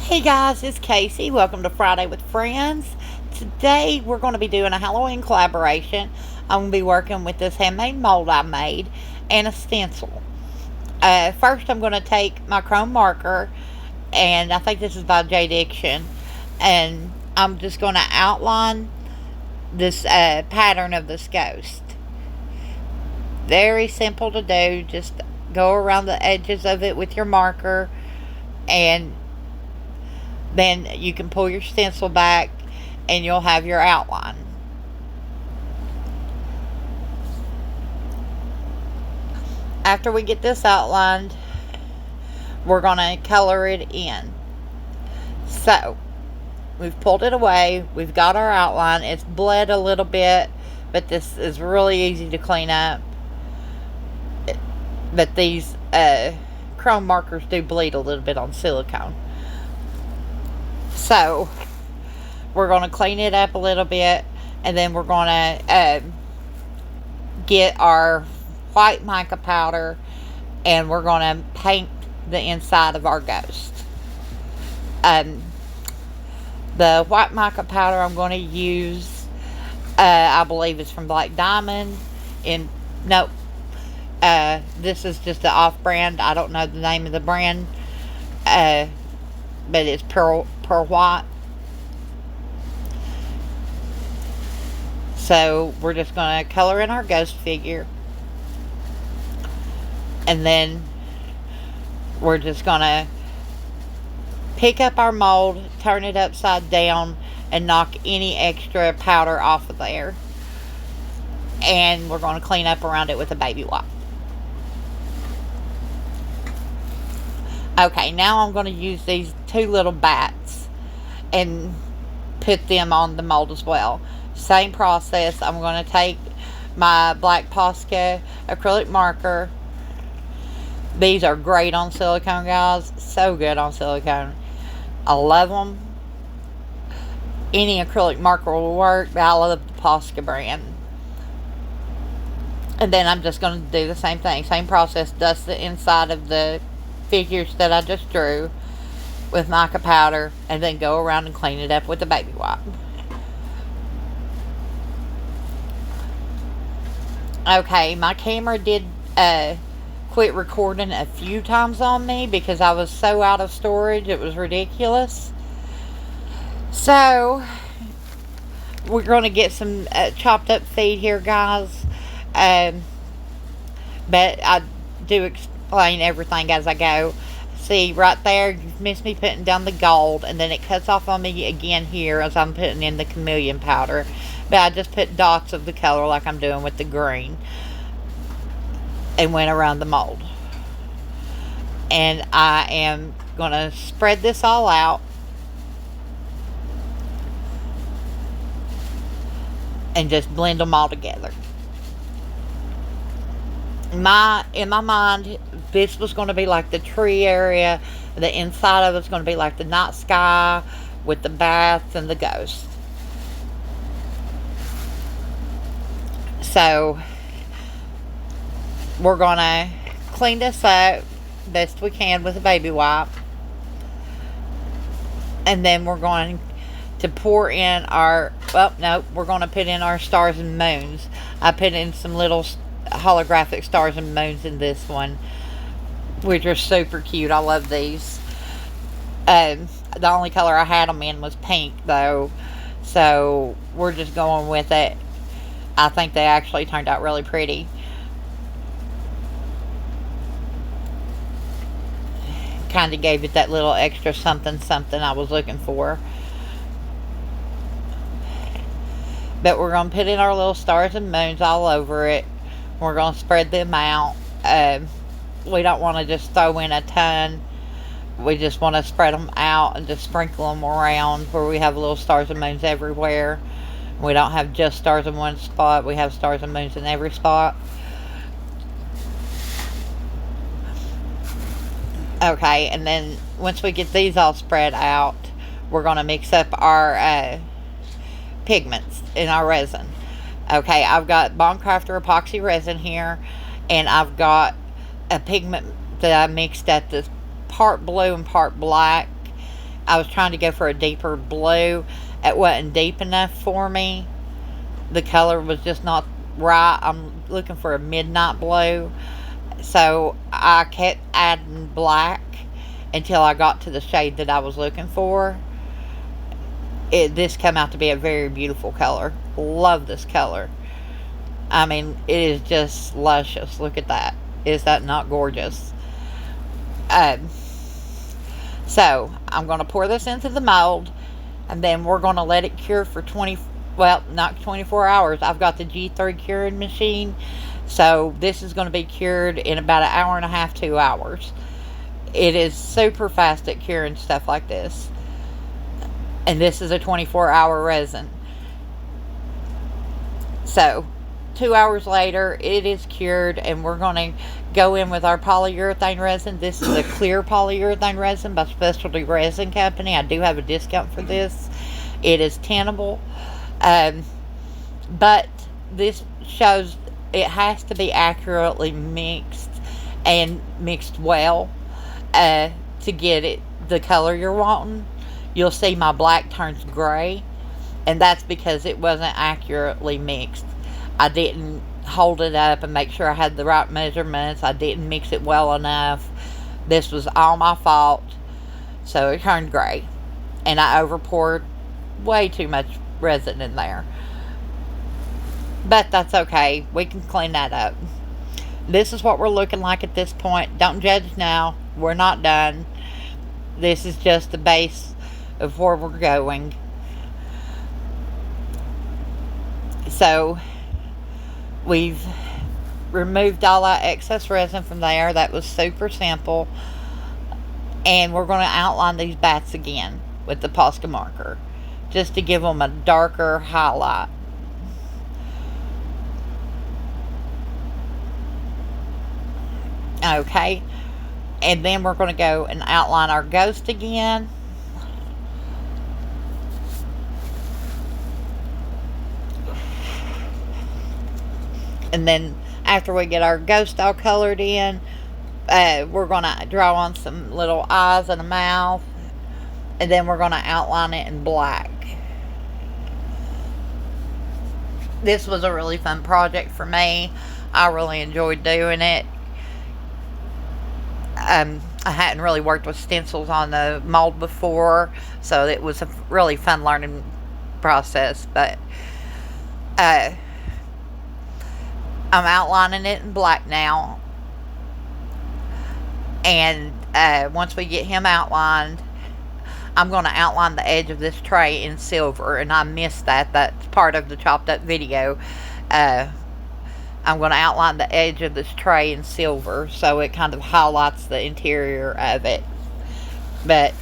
Hey guys, it's Casey. Welcome to Friday with Friends. Today we're going to be doing a Halloween collaboration. I'm going to be working with this handmade mold I made and a stencil. First, I'm going to take my chrome marker, and I think this is by J Diction, and I'm just going to outline this pattern of this ghost. Very simple to do. Just go around the edges of it with your marker, and then you can pull your stencil back and you'll have your outline. After we get this outlined, we're going to color it in. So, we've pulled it away, we've got our outline, it's bled a little bit, but this is really easy to clean up. But these chrome markers do bleed a little bit on silicone. So, we're going to clean it up a little bit, and then we're going to get our white mica powder, and we're going to paint the inside of our ghost. The white mica powder I'm going to use, I believe it's from Black Diamond. This is just the off-brand. I don't know the name of the brand, but it's Pearl White. So we're just going to color in our ghost figure, and then we're just going to pick up our mold, turn it upside down, and knock any extra powder off of there. And we're going to clean up around it with a baby wipe. Okay, now I'm going to use these two little bats and put them on the mold as well. Same process. I'm going to take my black Posca acrylic marker. These are great on silicone, guys. So good on silicone. I love them. Any acrylic marker will work, but I love the Posca brand. And then I'm just going to do the same thing. Same process. Dust the inside of the figures that I just drew with mica powder, and then go around and clean it up with a baby wipe. Okay, my camera did quit recording a few times on me because I was so out of storage. It was ridiculous. So we're going to get some chopped up feed here, guys. But I do explain everything as I go. See, right there, you've missed me putting down the gold, and then it cuts off on me again here as I'm putting in the chameleon powder. But I just put dots of the color like I'm doing with the green, and went around the mold. And I am going to spread this all out and just blend them all together. In my mind, this was going to be like the tree area. The inside of it's going to be like the night sky with the bats and the ghost. So we're going to clean this up best we can with a baby wipe. And then we're going to pour in our, we're going to put in our stars and moons. I put in some little holographic stars and moons in this one, which are super cute. I love these. The only color I had them in was pink, though, so we're just going with it. I think they actually turned out really pretty. Kind of gave it that little extra something I was looking for. But we're going to put in our little stars and moons all over it. We're going to spread them out. We don't want to just throw in a ton. We just want to spread them out and just sprinkle them around where we have little stars and moons everywhere. We don't have just stars in one spot. We have stars and moons in every spot. Okay, and then once we get these all spread out, we're going to mix up our pigments in our resin. Okay, I've got Bond Craftor epoxy resin here, and I've got a pigment that I mixed up that's part blue and part black, I was trying to go for a deeper blue. It wasn't deep enough for me. The color was just not right. I'm looking for a midnight blue. So I kept adding black until I got to the shade that I was looking for. This came out to be a very beautiful color. Love this color. I mean, it is just luscious. Look at that. Is that not gorgeous? So I'm going to pour this into the mold, and then we're going to let it cure for not 24 hours. I've got the G3 curing machine, so this is going to be cured in about an hour and a half, 2 hours. It is super fast at curing stuff like this. And this is a 24-hour resin. So 2 hours later, it is cured, and we're going to go in with our polyurethane resin. This is a clear polyurethane resin by Specialty Resin Company. I do have a discount for this. It is tenable, but this shows it has to be accurately mixed and mixed well to get it the color you're wanting. You'll see my black turns gray, and that's because it wasn't accurately mixed. I didn't hold it up and make sure I had the right measurements. I didn't mix it well enough. This was all my fault. So it turned gray, and I overpoured way too much resin in there. But that's okay. We can clean that up. This is what we're looking like at this point. Don't judge now. We're not done. This is just the base of where we're going. So we've removed all that excess resin from there. That was super simple. And we're going to outline these bats again with the Posca marker, just to give them a darker highlight. Okay, and then we're going to go and outline our ghost again. And then after we get our ghost all colored in, we're going to draw on some little eyes and a mouth, and then we're going to outline it in black. This was a really fun project for me. I really enjoyed doing it. I hadn't really worked with stencils on the mold before, so it was a really fun learning process. But I'm outlining it in black now, and once we get him outlined, I'm going to outline the edge of this tray in silver, and I missed that. That's part of the chopped up video. I'm going to outline the edge of this tray in silver, so it kind of highlights the interior of it. But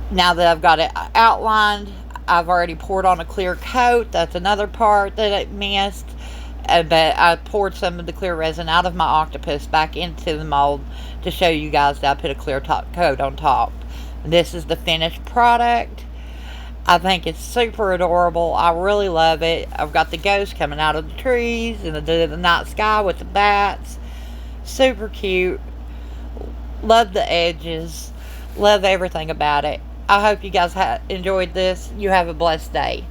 now that I've got it outlined, I've already poured on a clear coat. That's another part that I missed. But I poured some of the clear resin out of my octopus back into the mold to show you guys that I put a clear top coat on top. This is the finished product. I think it's super adorable. I really love it. I've got the ghost coming out of the trees and the night sky with the bats. Super cute. Love the edges. Love everything about it. I hope you guys enjoyed this. You have a blessed day.